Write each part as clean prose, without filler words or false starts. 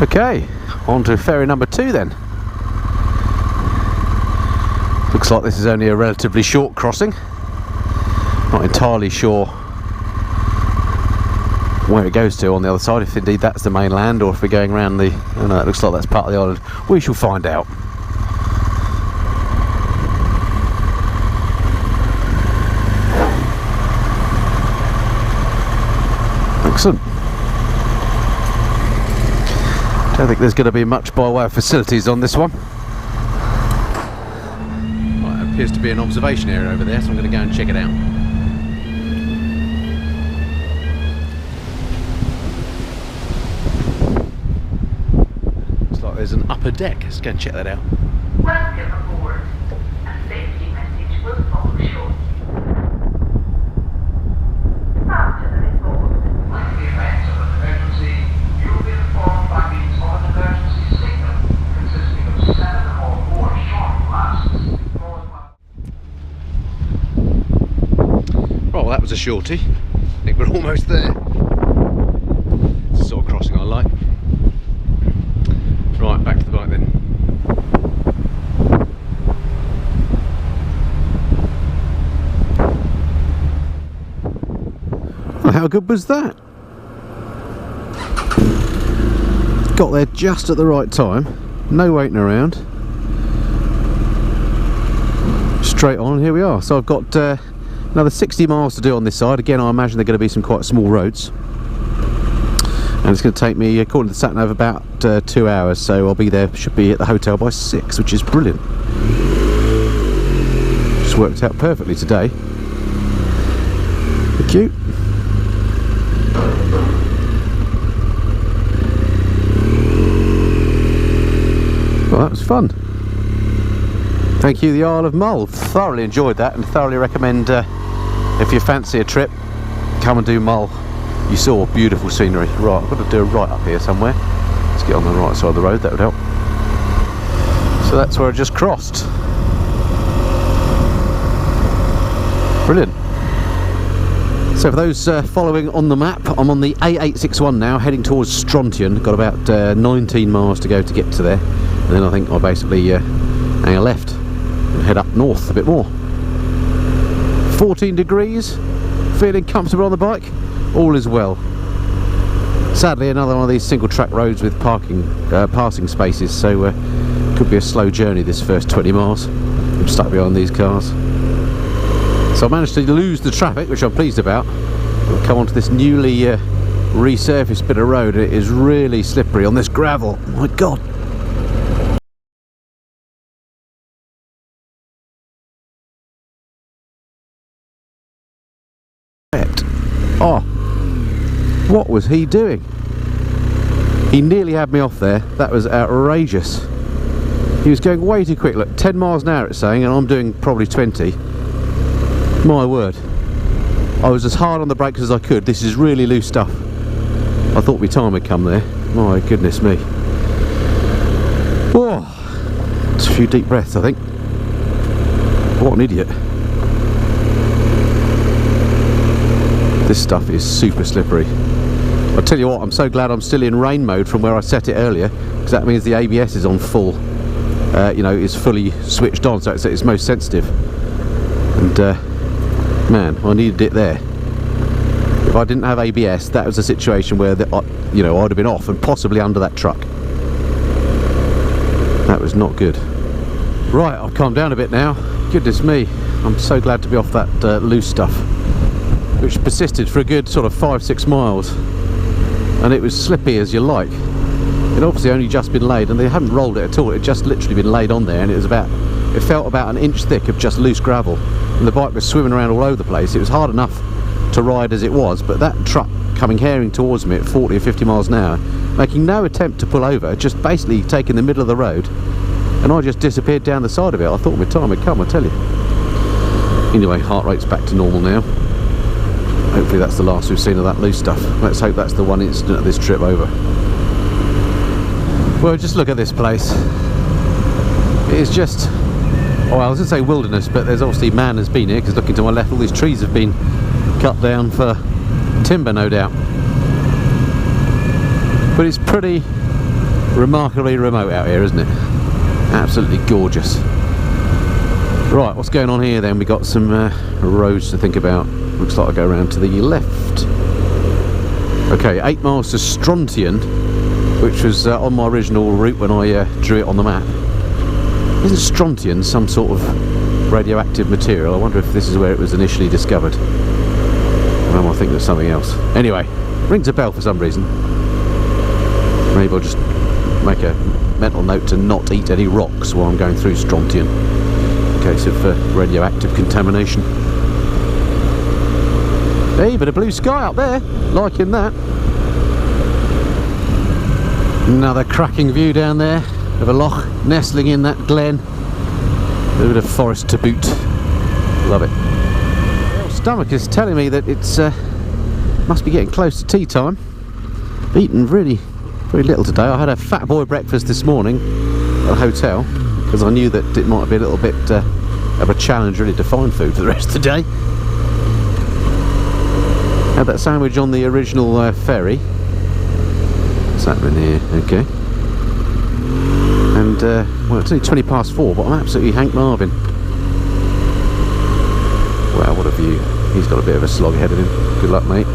Okay, on to ferry number 2 then. Looks like this is only a relatively short crossing. Not entirely sure where it goes to on the other side, if indeed that's the mainland or if we're going around the... Oh no, it looks like that's part of the island. We shall find out. Excellent. Don't think there's going to be much by way of facilities on this one. Right, it appears to be an observation area over there, so I'm going to go and check it out. Looks like there's an upper deck. Let's go and check that out. Welcome aboard. A safety message will follow shortly. After the report, in the event of an emergency, you will be informed by means of an emergency signal consisting of 7 or more short blasts. Well, that was a shorty. I think we're almost there. It's the sort of crossing I like. Right, back to the bike then. Well, how good was that? Got there just at the right time. No waiting around. Straight on, here we are. So I've got another 60 miles to do on this side. Again, I imagine they're going to be some quite small roads. And it's going to take me, according to the sat nav, about 2 hours. So I'll be there, should be at the hotel by 6, which is brilliant. Just worked out perfectly today. Thank you. Well, that was fun. Thank you, the Isle of Mull. Thoroughly enjoyed that and thoroughly recommend if you fancy a trip, come and do Mull. You saw beautiful scenery. Right, I've got to do a right up here somewhere. Let's get on the right side of the road, that would help. So that's where I just crossed. Brilliant. So for those following on the map, I'm on the A861 now, heading towards Strontian. Got about 19 miles to go to get to there. And then I think I'll basically hang a left and head up north a bit more. 14 degrees, feeling comfortable on the bike, all is well. Sadly, another one of these single track roads with passing spaces, so could be a slow journey this first 20 miles. I'm stuck behind these cars. So I managed to lose the traffic, which I'm pleased about. We'll come onto this newly resurfaced bit of road, and it is really slippery on this gravel. My God. Oh, what was he doing? He nearly had me off there. That was outrageous. He was going way too quick. Look, 10 miles an hour it's saying, and I'm doing probably 20. My word. I was as hard on the brakes as I could. This is really loose stuff. I thought my time had come there. My goodness me. Oh, just a few deep breaths, I think. What an idiot. This stuff is super slippery. I'll tell you what, I'm so glad I'm still in rain mode from where I set it earlier, because that means the ABS is on full. You know, it's fully switched on, so it's most sensitive. And man, I needed it there. If I didn't have ABS, that was a situation where you know, I'd have been off and possibly under that truck. That was not good. Right, I've calmed down a bit now. Goodness me, I'm so glad to be off that loose stuff, which persisted for a good sort of 5-6 miles, and it was slippy as you like. It obviously only just been laid, and they haven't rolled it at all. It just literally been laid on there, and it felt about an inch thick of just loose gravel, and the bike was swimming around all over the place. It was hard enough to ride as it was, but that truck coming herring towards me at 40 or 50 miles an hour, making no attempt to pull over, just basically taking the middle of the road, and I just disappeared down the side of it. I thought my time had come, I tell you. Anyway, heart rate's back to normal now. Hopefully that's the last we've seen of that loose stuff. Let's hope that's the one incident of this trip over. Well, just look at this place. It is just, oh, I was going to say wilderness, but there's obviously man has been here, because looking to my left, all these trees have been cut down for timber, no doubt. But it's pretty Remarkably remote out here, isn't it? Absolutely gorgeous. Right, what's going on here then? We got some roads to think about. Looks like I go around to the left. Okay, 8 miles to Strontian, which was on my original route when I drew it on the map. Isn't Strontian some sort of radioactive material? I wonder if this is where it was initially discovered. Or am I thinking of something else? Anyway, rings a bell for some reason. Maybe I'll just make a mental note to not eat any rocks while I'm going through Strontian, in case of radioactive contamination. Hey, bit of blue sky up there, liking that. Another cracking view down there of a loch nestling in that glen. A bit of forest to boot. Love it. Well, stomach is telling me that it's must be getting close to tea time. I've eaten really very little today. I had a fat boy breakfast this morning at a hotel because I knew that it might be a little bit of a challenge really to find food for the rest of the day. Had that sandwich on the original ferry. What's happening here? Okay. And well, it's only 20 past 4, but I'm absolutely Hank Marvin. Wow, what a view. He's got a bit of a slog ahead of him. Good luck, mate.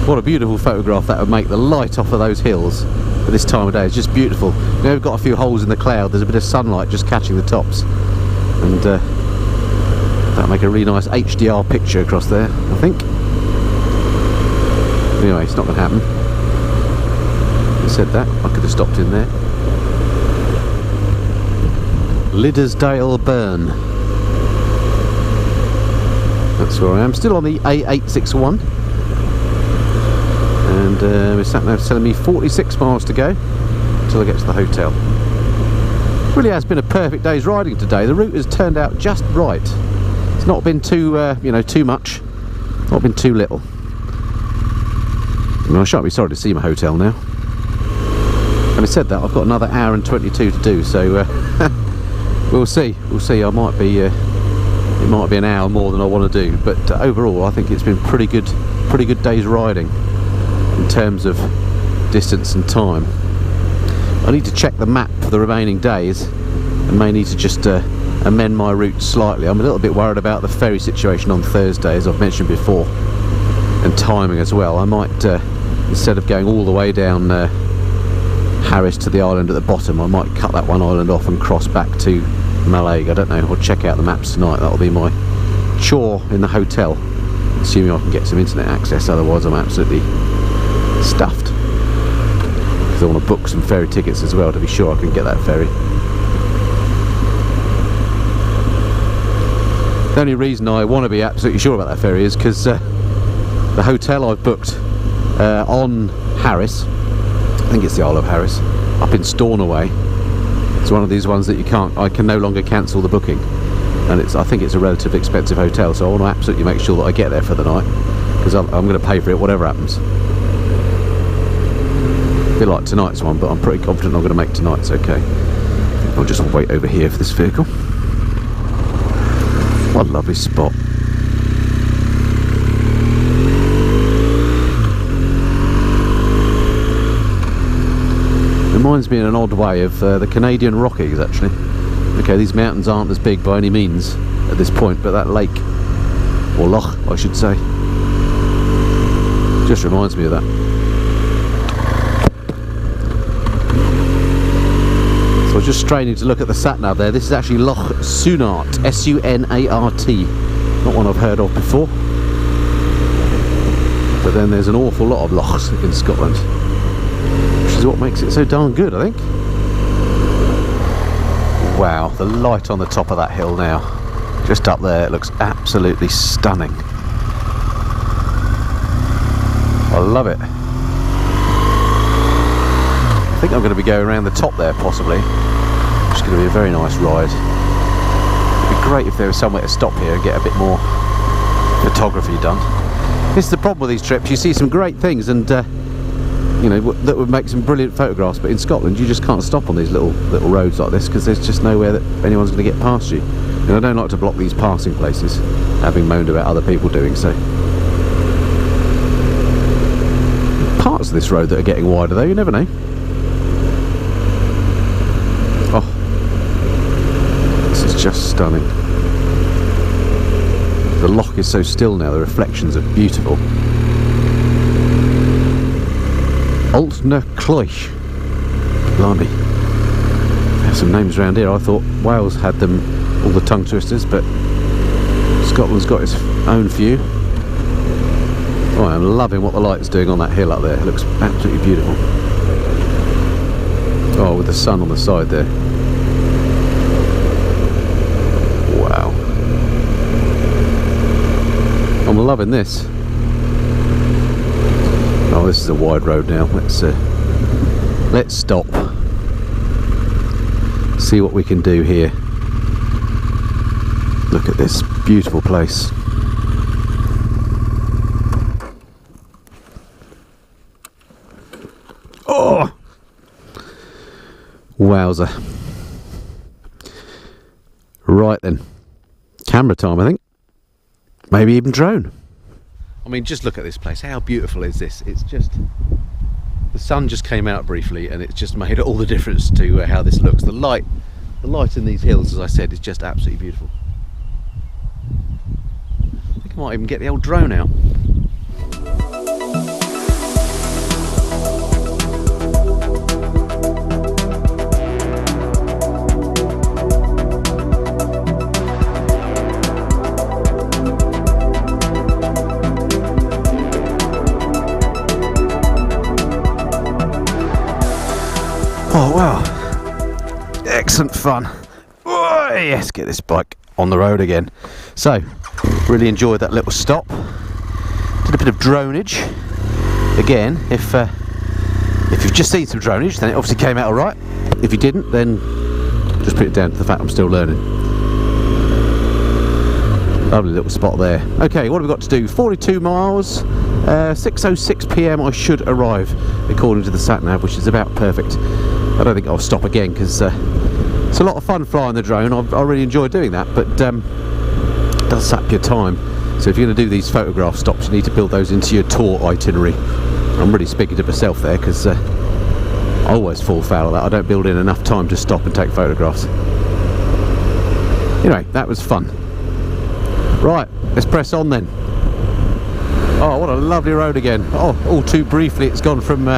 What a beautiful photograph that would make. The light off of those hills at this time of day is just beautiful. You know, we've got a few holes in the cloud. There's a bit of sunlight just catching the tops, and that'll make a really nice HDR picture across there, I think. Anyway, it's not going to happen. I said that, I could have stopped in there. Liddesdale Burn. That's where I am. Still on the A861. And my sat nav's telling me 46 miles to go until I get to the hotel. Really has been a perfect day's riding today. The route has turned out just right. It's not been too, you know, too much. Not been too little. I mean, I shan't be sorry to see my hotel now. Having said that, I've got another hour and 22 to do, so we'll see. We'll see. I might be. It might be an hour more than I want to do, but overall, I think it's been pretty good day's riding in terms of distance and time. I need to check the map for the remaining days, and may need to just amend my route slightly. I'm a little bit worried about the ferry situation on Thursday, as I've mentioned before, and timing as well. I might, instead of going all the way down Harris to the island at the bottom, I might cut that one island off and cross back to Mallaig. I don't know. I'll check out the maps tonight. That'll be my chore in the hotel, assuming I can get some internet access. Otherwise, I'm absolutely stuffed. Because I want to book some ferry tickets as well to be sure I can get that ferry. The only reason I want to be absolutely sure about that ferry is because the hotel I've booked on Harris, I think it's the Isle of Harris, up in Stornoway. It's one of these ones that I can no longer cancel the booking, and I think it's a relatively expensive hotel, so I want to absolutely make sure that I get there for the night, because I'm going to pay for it whatever happens. A bit like tonight's one, but I'm pretty confident I'm going to make tonight's okay. I'll just wait over here for this vehicle. What a lovely spot. Reminds me in an odd way of the Canadian Rockies, actually. Okay, these mountains aren't as big by any means at this point, but that lake, or loch I should say, just reminds me of that. So I was just straining to look at the sat-nav there. This is actually Loch Sunart, S-U-N-A-R-T. Not one I've heard of before. But then there's an awful lot of lochs in Scotland, which is what makes it so darn good, I think. Wow, the light on the top of that hill now, just up there, it looks absolutely stunning. I love it. I think I'm going to be going around the top there, possibly. It's going to be a very nice ride. It'd be great if there was somewhere to stop here and get a bit more photography done. This is the problem with these trips. You see some great things, and you know, that would make some brilliant photographs, but in Scotland you just can't stop on these little roads like this, because there's just nowhere that anyone's going to get past you. And I don't like to block these passing places, having moaned about other people doing so. Parts of this road that are getting wider though, you never know. stunning. The loch is so still now, the reflections are beautiful. Altna Cloich. Blimey. There's some names around here. I thought Wales had them, all the tongue twisters, but Scotland's got its own few. Oh, I'm loving what the light's doing on that hill up there. It looks absolutely beautiful. Oh, with the sun on the side there. Wow. I'm loving this. Oh, this is a wide road now. Let's stop. See what we can do here. Look at this beautiful place. Oh! Wowza. Right then. Camera time, I think. Maybe even drone. I mean, just look at this place. How beautiful is this? It's just... The sun just came out briefly and it's just made all the difference to how this looks. The light in these hills, as I said, is just absolutely beautiful. I think I might even get the old drone out. Oh wow, excellent fun. Oh, yes, get this bike on the road again. So, really enjoyed that little stop. Did a bit of dronage. Again, if you've just seen some dronage, then it obviously came out alright. If you didn't, then just put it down to the fact I'm still learning. Lovely little spot there. Okay, what have we got to do? 42 miles, 6:06 PM I should arrive, according to the sat-nav, which is about perfect. I don't think I'll stop again because it's a lot of fun flying the drone. I really enjoy doing that, but it does sap your time. So if you're going to do these photograph stops, you need to build those into your tour itinerary. I'm really speaking to myself there because I always fall foul of that. I don't build in enough time to stop and take photographs. Anyway, that was fun. Right, let's press on then. Oh, what a lovely road again. Oh, all too briefly it's gone from 2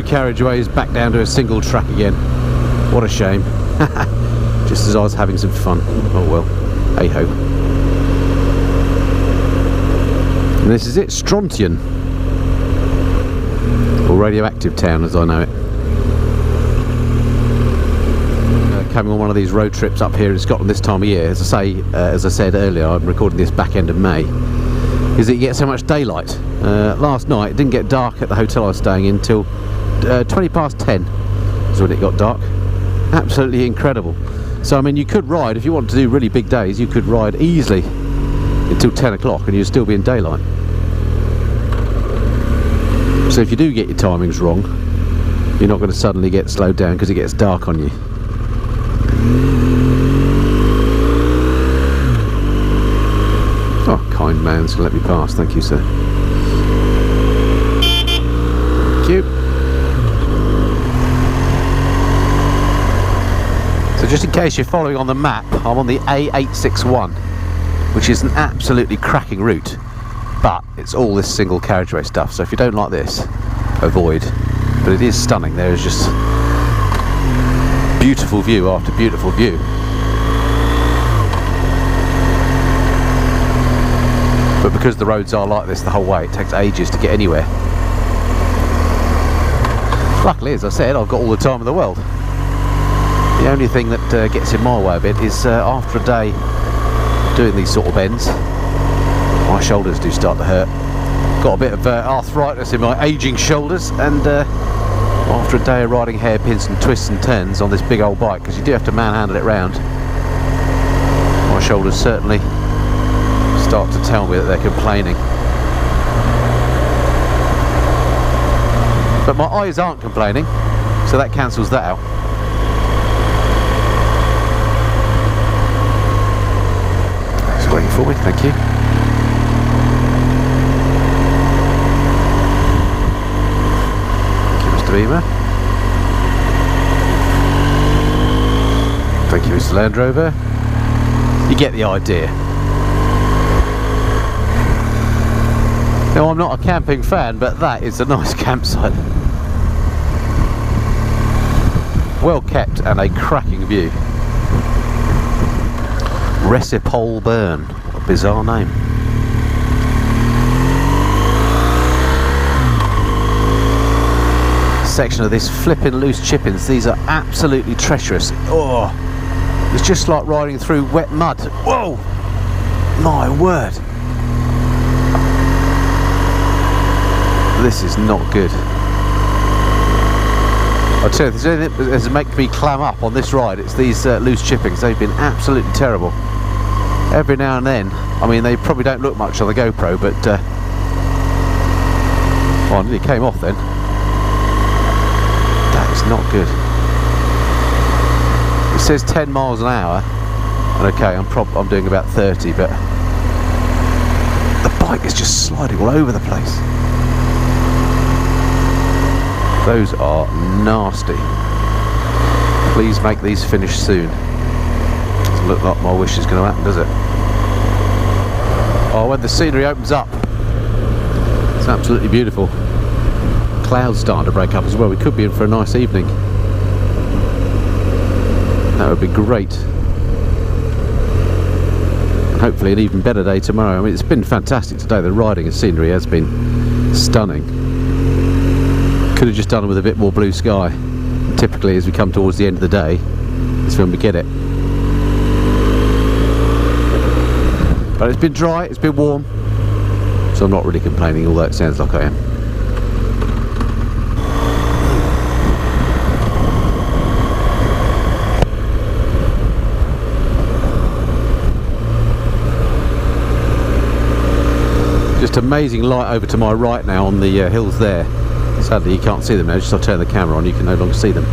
carriageways back down to a single track again. What a shame. Just as I was having some fun. Oh well, hey ho. And this is it, Strontian, or radioactive town as I know it. Coming on one of these road trips up here in Scotland this time of year, as I said earlier, I'm recording this back end of May, is that you get so much daylight. Last night it didn't get dark at the hotel I was staying in till 20 past 10 is when it got dark. Absolutely incredible. So I mean, you could ride, if you want to do really big days, you could ride easily until 10 o'clock and you'd still be in daylight. So if you do get your timings wrong, you're not going to suddenly get slowed down because it gets dark on you. Oh, kind man's going to let me pass, thank you, sir. Thank you. So just in case you're following on the map, I'm on the A861, which is an absolutely cracking route, but it's all this single carriageway stuff, so if you don't like this, avoid. But it is stunning. There is just beautiful view after beautiful view. But because the roads are like this the whole way, it takes ages to get anywhere. Luckily, as I said, I've got all the time in the world. The only thing that gets in my way a bit is after a day doing these sort of bends, my shoulders do start to hurt. Got a bit of arthritis in my aging shoulders, and after a day of riding hairpins and twists and turns on this big old bike, because you do have to manhandle it round, my shoulders certainly start to tell me that they're complaining. But my eyes aren't complaining, so that cancels that out. It's waiting for me, thank you. Thank you, Mr. Beamer. Thank you, Mr. Land Rover. You get the idea. Now, I'm not a camping fan, but that is a nice campsite. Well kept and a cracking view. Recipole Burn. What a bizarre name. Section of this flipping loose chippings. These are absolutely treacherous. Oh, it's just like riding through wet mud. Whoa, my word, this is not good. I'll tell you, if there's anything that's making me clam up on this ride, it's these loose chippings. They've been absolutely terrible. Every now and then, I mean, they probably don't look much on the GoPro, but oh, I nearly came off then. It's not good. It says 10 miles an hour, and okay, I'm doing about 30, but the bike is just sliding all over the place. Those are nasty. Please make these finish soon. Doesn't look like my wish is going to happen, does it? Oh, when the scenery opens up, it's absolutely beautiful. Clouds starting to break up as well. We could be in for a nice evening. That would be great. And hopefully an even better day tomorrow. I mean, it's been fantastic today. The riding and scenery has been stunning. Could have just done it with a bit more blue sky. Typically, as we come towards the end of the day, it's when we get it. But it's been dry, it's been warm, so I'm not really complaining, although it sounds like I am. Just amazing light over to my right now on the hills there. Sadly you can't see them now, just I'll turn the camera on, you can no longer see them.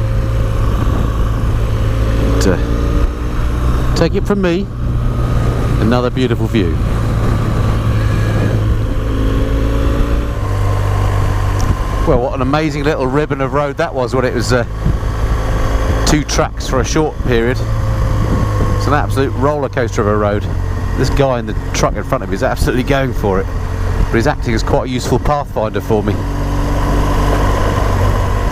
But, take it from me, another beautiful view. Well, what an amazing little ribbon of road that was when it was 2 tracks for a short period. It's an absolute roller coaster of a road. This guy in the truck in front of me is absolutely going for it. But he's acting as quite a useful pathfinder for me.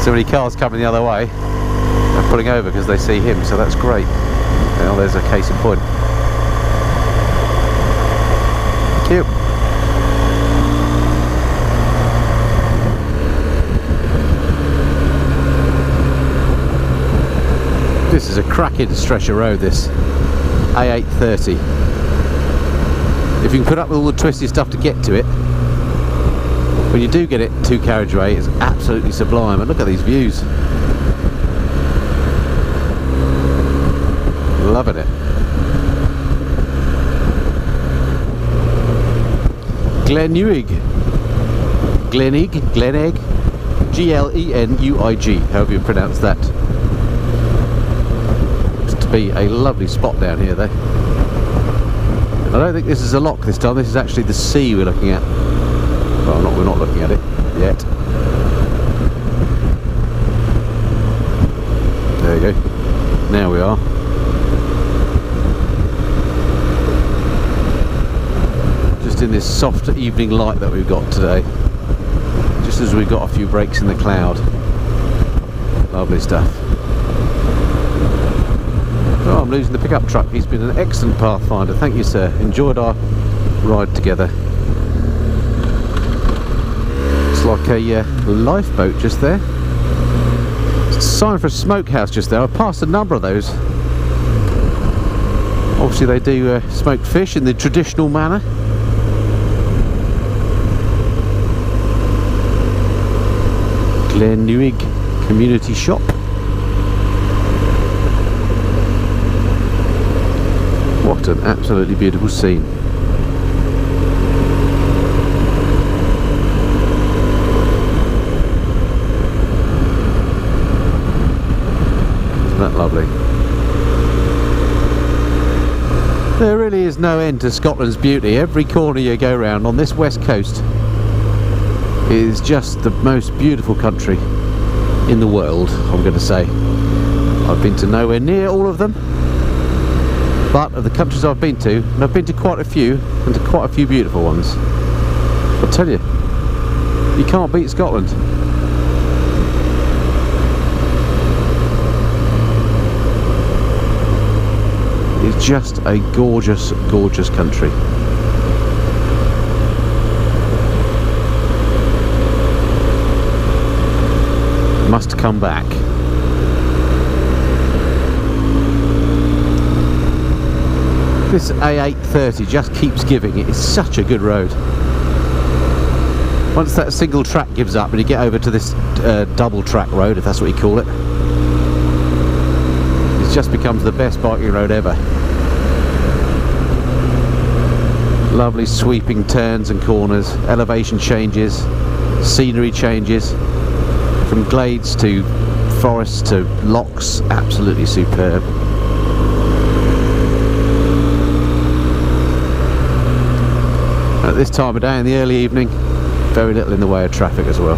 So many cars coming the other way, they're pulling over because they see him, so that's great. Well, there's a case in point. Cute. This is a cracking stretch of road, this A830. If you can put up with all the twisty stuff to get to it, when you do get it 2 carriageway, it's absolutely sublime. And look at these views. Loving it. Glenuig, Glenuig, Glenuig, however you pronounce that. Looks to be a lovely spot down here though. I don't think this is a loch this time, this is actually the sea we're looking at. Well, we're not looking at it yet. There you go. Now we are. Just in this soft evening light that we've got today. Just as we've got a few breaks in the cloud. Lovely stuff. Oh, I'm losing the pickup truck. He's been an excellent pathfinder. Thank you, sir. Enjoyed our ride together. Like a lifeboat just there. It's a sign for a smokehouse just there. I've passed a number of those. Obviously they do smoked fish in the traditional manner. Glenuig Community Shop. What an absolutely beautiful scene. That lovely. There really is no end to Scotland's beauty. Every corner you go round on this west coast is just the most beautiful country in the world, I'm going to say. I've been to nowhere near all of them, But of the countries I've been to, and I've been to quite a few, and to quite a few beautiful ones, I'll tell you, you can't beat Scotland. It's just a gorgeous, gorgeous country. Must come back. This A830 just keeps giving. It is such a good road. Once that single track gives up and you get over to this double track road, if that's what you call it, it just becomes the best biking road ever. Lovely sweeping turns and corners, elevation changes, scenery changes, from glades to forests to lochs, absolutely superb. At this time of day in the early evening, very little in the way of traffic as well.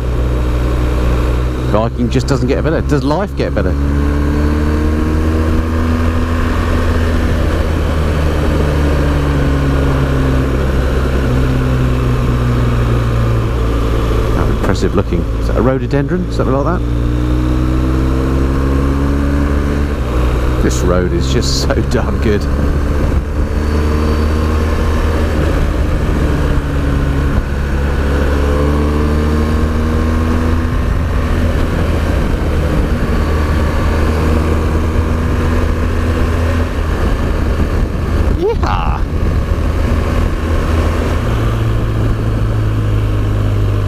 Biking just doesn't get better. Does life get better? How impressive looking. Is that a rhododendron? Something like that? This road is just so darn good.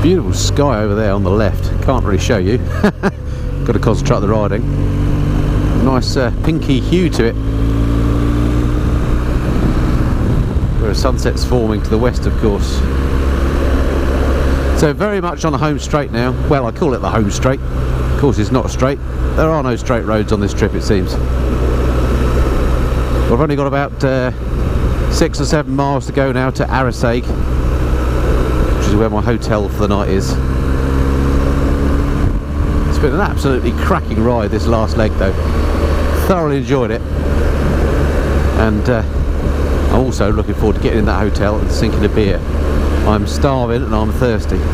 Beautiful sky over there on the left. Can't really show you. Got to concentrate on the riding. Nice pinky hue to it. Where a sunset's forming to the west, of course. So very much on the home straight now. Well, I call it the home straight. Of course, it's not straight. There are no straight roads on this trip, it seems. We've only got about 6 or 7 miles to go now to Mallaig, which is where my hotel for the night is. It's been an absolutely cracking ride, this last leg though. Thoroughly enjoyed it, and I'm also looking forward to getting in that hotel and sinking a beer. I'm starving and I'm thirsty. Look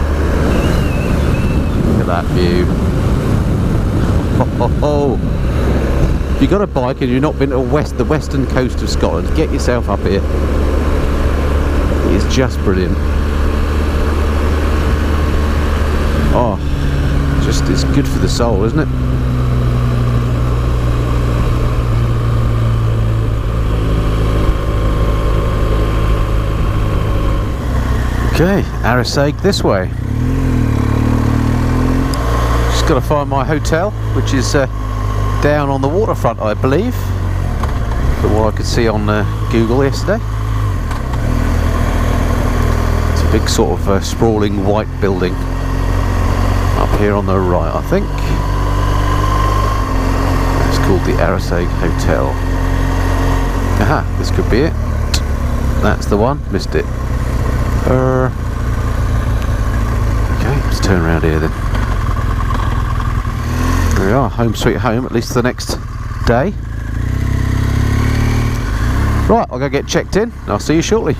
at that view. If you've got a bike and you've not been to the western coast of Scotland, get yourself up here. It is just brilliant. Oh, just it's good for the soul, isn't it? Okay, Mallaig this way. Just got to find my hotel, which is down on the waterfront, I believe, from what I could see on Google yesterday. It's a big sort of sprawling white building up here on the right, I think. It's called the Mallaig Hotel. Aha, this could be it. That's the one, missed it. Okay, let's turn around here then. There we are, home sweet home, at least for the next day. Right, I'll go get checked in, and I'll see you shortly.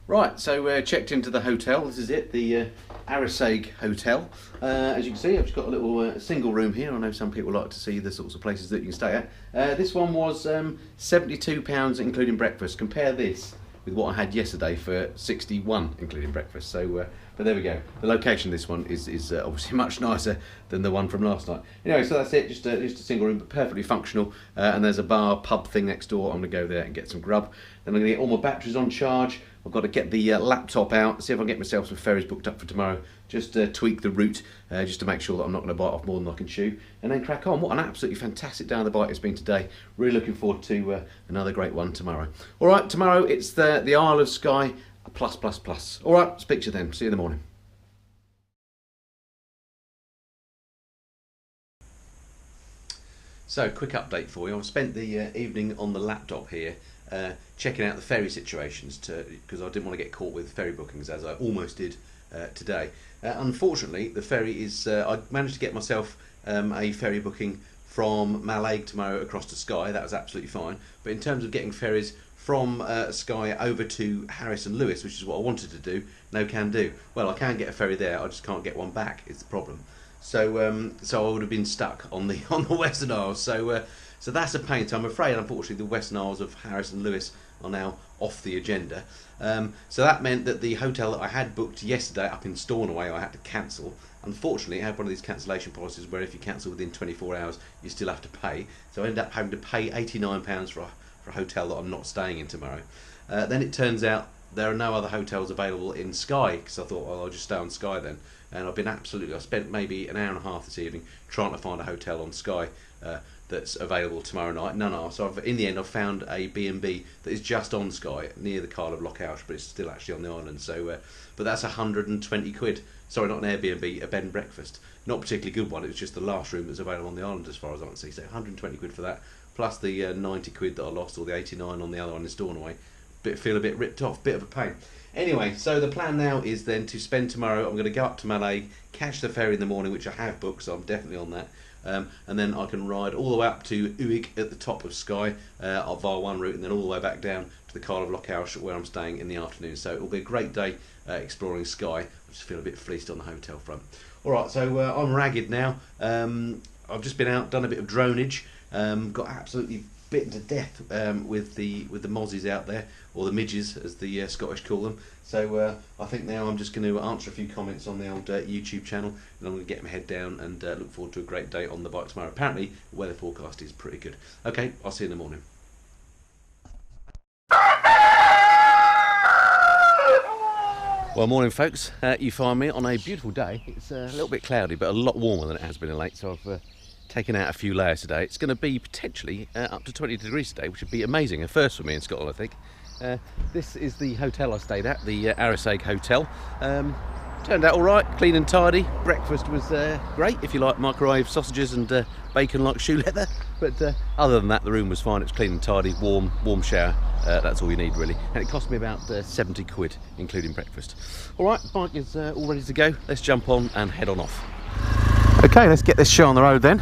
Right, so checked into the hotel. This is it, the Mallaig Hotel. As you can see, I've just got a little single room here. I know some people like to see the sorts of places that you can stay at. This one was £72 including breakfast. Compare this with what I had yesterday for £61 including breakfast. So, but there we go. The location of this one is obviously much nicer than the one from last night. Anyway, so that's it. Just a single room, but perfectly functional. And there's a bar pub thing next door. I'm going to go there and get some grub. Then I'm going to get all my batteries on charge. I've got to get the laptop out, see if I can get myself some ferries booked up for tomorrow. Just tweak the route, just to make sure that I'm not going to bite off more than I can chew, and then crack on. What an absolutely fantastic day on the bike it's been today. Really looking forward to another great one tomorrow. All right, tomorrow it's the Isle of Skye plus. All right, speak to you then. See you in the morning. So, quick update for you. I've spent the evening on the laptop here checking out the ferry situations because I didn't want to get caught with ferry bookings, as I almost did today. Unfortunately, the ferry is I managed to get myself a ferry booking from Mallaig tomorrow across to Skye. That was absolutely fine. But in terms of getting ferries from Skye over to Harris and Lewis, which is what I wanted to do, no can do. Well, I can get a ferry there, I just can't get one back, is the problem. So so I would have been stuck on the Western Isles. So that's a pain. So I'm afraid, unfortunately, the Western Isles of Harris and Lewis are now off the agenda. So that meant that the hotel that I had booked yesterday up in Stornoway, I had to cancel. Unfortunately, I had one of these cancellation policies where if you cancel within 24 hours, you still have to pay. So I ended up having to pay £89 for a hotel that I'm not staying in tomorrow. Then it turns out there are no other hotels available in Skye, because I thought, well, I'll just stay on Skye then. And I spent maybe an hour and a half this evening trying to find a hotel on Skye that's available tomorrow night. None are. So in the end, I've found a B&B that is just on Skye, near the Carl of Lochs, but it's still actually on the island. So, but that's 120 quid. Sorry, not an Airbnb, a bed and breakfast. Not a particularly good one. It was just the last room that's available on the island, as far as I can see. So 120 quid for that, plus the 90 quid that I lost, or the 89 on the other one in Stornoway. Feel a bit ripped off. Bit of a pain. Anyway, so the plan now is then to spend tomorrow. I'm going to go up to Mallaig, catch the ferry in the morning, which I have booked, so I'm definitely on that. And then I can ride all the way up to Uig at the top of Skye via one route, and then all the way back down to the Carl of Lochs, where I'm staying in the afternoon. So it will be a great day exploring Skye. I just feel a bit fleeced on the hotel front. Alright, so I'm ragged now. I've just been out, done a bit of dronage, got absolutely bitten to death with the mozzies out there, or the midges as the Scottish call them. So I think now I'm just going to answer a few comments on the old YouTube channel, and I'm going to get my head down and look forward to a great day on the bike tomorrow. Apparently the weather forecast is pretty good. Okay, I'll see you in the morning. Well, morning folks, you find me on a beautiful day. It's a little bit cloudy, but a lot warmer than it has been of late, so I've taken out a few layers today. It's going to be potentially up to 20 degrees today, which would be amazing, a first for me in Scotland, I think. This is the hotel I stayed at, the Mallaig Hotel. Turned out all right, clean and tidy. Breakfast was great, if you like microwave sausages and bacon like shoe leather. But other than that, the room was fine. It was clean and tidy, warm shower. That's all you need really. And it cost me about 70 quid, including breakfast. All right, bike is all ready to go. Let's jump on and head on off. Okay, let's get this show on the road then.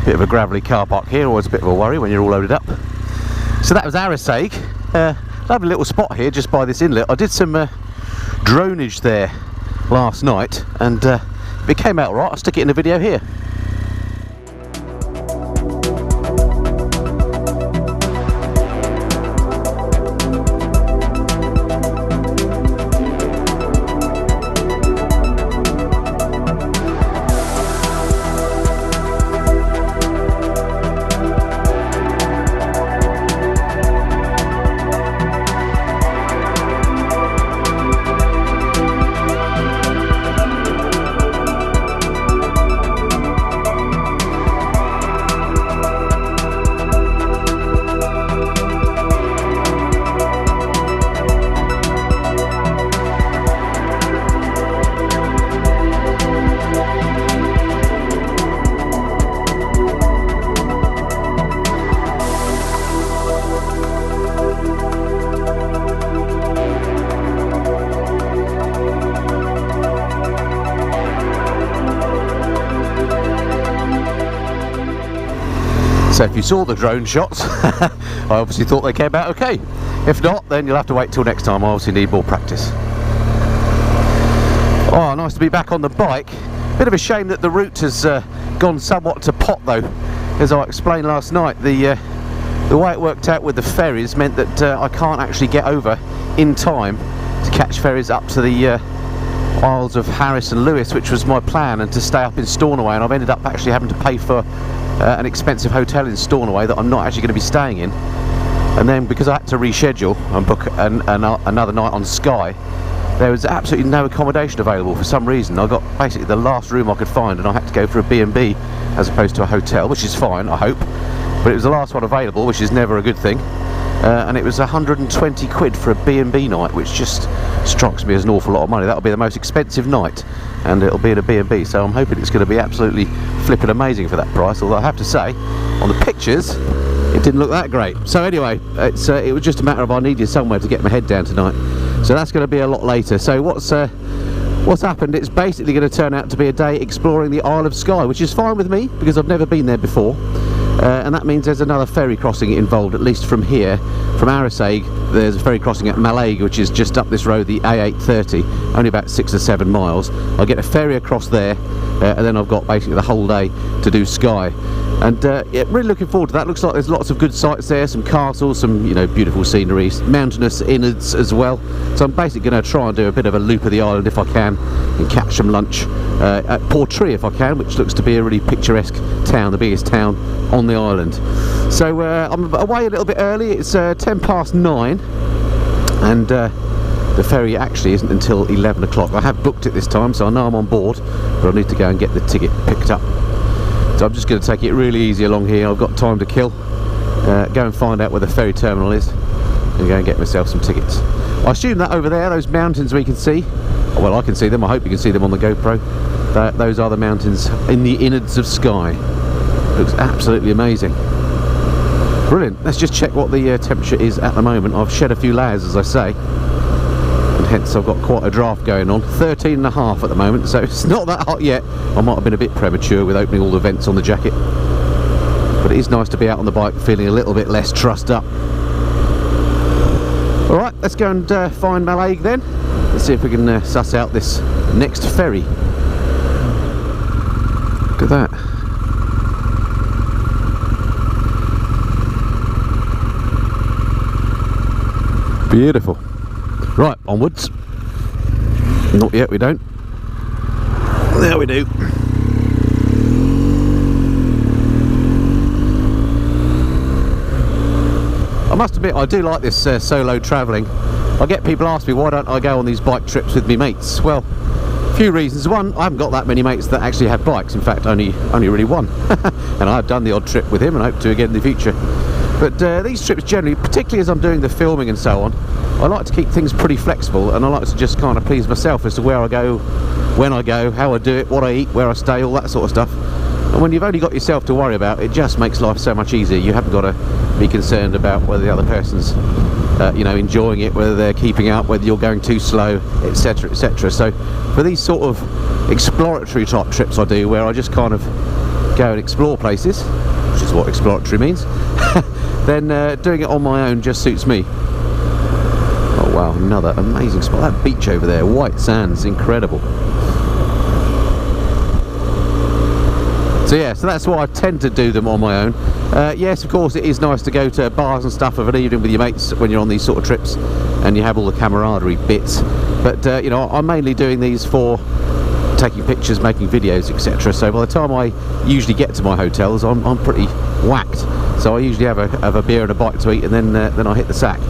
Bit of a gravelly car park here, always a bit of a worry when you're all loaded up. So that was Mallaig. Lovely little spot here just by this inlet. I did some dronage there last night, and it came out alright. I'll stick it in the video here. So if you saw the drone shots, I obviously thought they came out okay. If not, then you'll have to wait till next time. I obviously need more practice. Oh, nice to be back on the bike. Bit of a shame that the route has gone somewhat to pot though. As I explained last night, the way it worked out with the ferries meant that I can't actually get over in time to catch ferries up to the Isles of Harris and Lewis, which was my plan, and to stay up in Stornoway, and I've ended up actually having to pay for an expensive hotel in Stornoway that I'm not actually going to be staying in. And then because I had to reschedule and book another night on Skye, there was absolutely no accommodation available for some reason. I got basically the last room I could find, and I had to go for a B&B as opposed to a hotel, which is fine, I hope. But it was the last one available, which is never a good thing. And it was 120 quid for a B&B night, which just strikes me as an awful lot of money. That'll be the most expensive night, and it'll be at a B&B, so I'm hoping it's going to be absolutely flipping amazing for that price. Although I have to say, on the pictures, it didn't look that great. So anyway, it was just a matter of I needed somewhere to get my head down tonight, so that's going to be a lot later. So what's what's happened, it's basically going to turn out to be a day exploring the Isle of Skye, which is fine with me because I've never been there before. And that means there's another ferry crossing involved, at least from here. From Mallaig, there's a ferry crossing at Mallaig, which is just up this road, the A830, only about 6 or 7 miles. I'll get a ferry across there, and then I've got basically the whole day to do Skye. And yeah, really looking forward to that. Looks like there's lots of good sights there, some castles, some, you know, beautiful scenery, mountainous innards as well. So I'm basically going to try and do a bit of a loop of the island if I can, and catch some lunch at Portree if I can, which looks to be a really picturesque town, the biggest town on the island. So I'm away a little bit early. It's 9:10, and the ferry actually isn't until 11 o'clock. I have booked it this time, so I know I'm on board, but I need to go and get the ticket picked up. So I'm just going to take it really easy along here. I've got time to kill. Go and find out where the ferry terminal is, and go and get myself some tickets. I assume that over there, those mountains we can see, well, I can see them, I hope you can see them on the GoPro. Those are the mountains in the innards of Skye. Looks absolutely amazing. Brilliant. Let's just check what the temperature is at the moment. I've shed a few layers, as I say, and hence I've got quite a draft going on. 13.5 at the moment, so it's not that hot yet. I might have been a bit premature with opening all the vents on the jacket, but it is nice to be out on the bike feeling a little bit less trussed up. Alright, let's go and find Mallaig then. Let's see if we can suss out this next ferry. Look at that. Beautiful. Right, onwards. Not yet, we don't. There we do. I must admit, I do like this solo travelling. I get people ask me, why don't I go on these bike trips with me mates? Well, a few reasons. One, I haven't got that many mates that actually have bikes. In fact, only really one. And I've done the odd trip with him and hope to again in the future. But these trips generally, particularly as I'm doing the filming and so on, I like to keep things pretty flexible, and I like to just kind of please myself as to where I go, when I go, how I do it, what I eat, where I stay, all that sort of stuff. And when you've only got yourself to worry about, it just makes life so much easier. You haven't got to be concerned about whether the other person's you know, enjoying it, whether they're keeping up, whether you're going too slow, etc, etc. So for these sort of exploratory type trips I do, where I just kind of go and explore places, which is what exploratory means, then doing it on my own just suits me. Oh wow, another amazing spot. That beach over there, white sands, incredible. So yeah, so that's why I tend to do them on my own. Yes, of course, it is nice to go to bars and stuff of an evening with your mates when you're on these sort of trips, and you have all the camaraderie bits. But you know, I'm mainly doing these for taking pictures, making videos, etc. So by the time I usually get to my hotels, I'm pretty whacked. So I usually have a beer and a bite to eat, and then I hit the sack.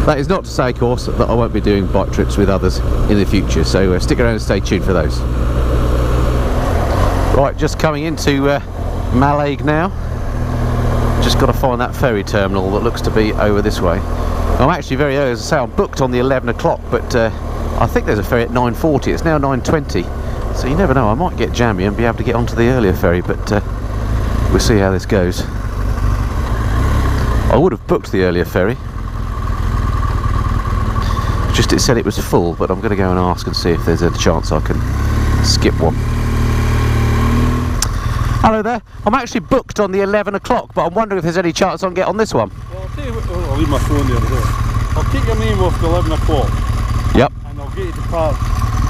That is not to say, of course, that I won't be doing bike trips with others in the future. So stick around and stay tuned for those. Right, just coming into Mallaig now. Just got to find that ferry terminal that looks to be over this way. I'm actually very early, as I say, I'm booked on the 11 o'clock, but I think there's a ferry at 9:40. It's now 9:20, so you never know, I might get jammy and be able to get onto the earlier ferry, but we'll see how this goes. I would have booked the earlier ferry, just it said it was full, but I'm going to go and ask and see if there's a chance I can skip one. Hello there, I'm actually booked on the 11 o'clock, but I'm wondering if there's any chance I can get on this one. Well, I'll tell you what, I'll leave my phone there. I'll take your name off the 11 o'clock. Yep. And I'll get you to park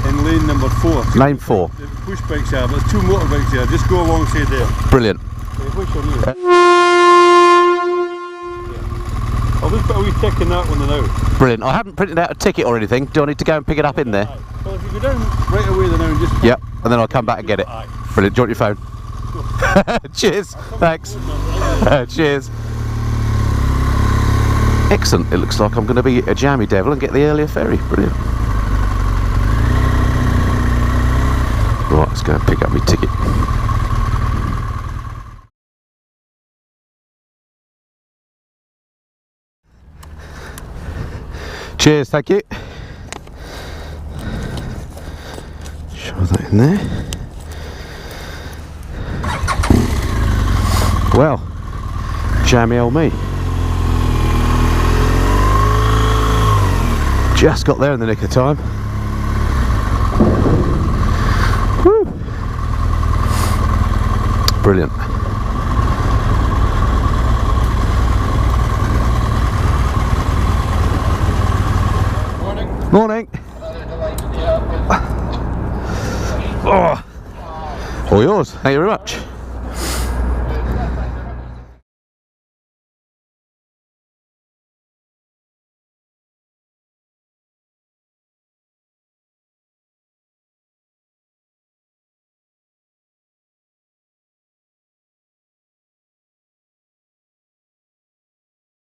in lane number 4. Lane 4. The push bikes there, there's 2 motorbikes there, just go alongside there. Brilliant. What's your name? I'll just put a wee tick in that one now. Brilliant. I haven't printed out a ticket or anything. Do I need to go and pick it up in there? Aye. Well, if you go down right away there now and just... Yep, and then I'll come back and get it. Aye. Brilliant. Do you want your phone? Cheers. Thanks. Cheers. Excellent. It looks like I'm going to be a jammy devil and get the earlier ferry. Brilliant. Right, let's go and pick up my ticket. Cheers, thank you. Shove that in there. Well, jammy old me. Just got there in the nick of time. Brilliant. Morning. Morning. Oh, all yours. Thank you very much.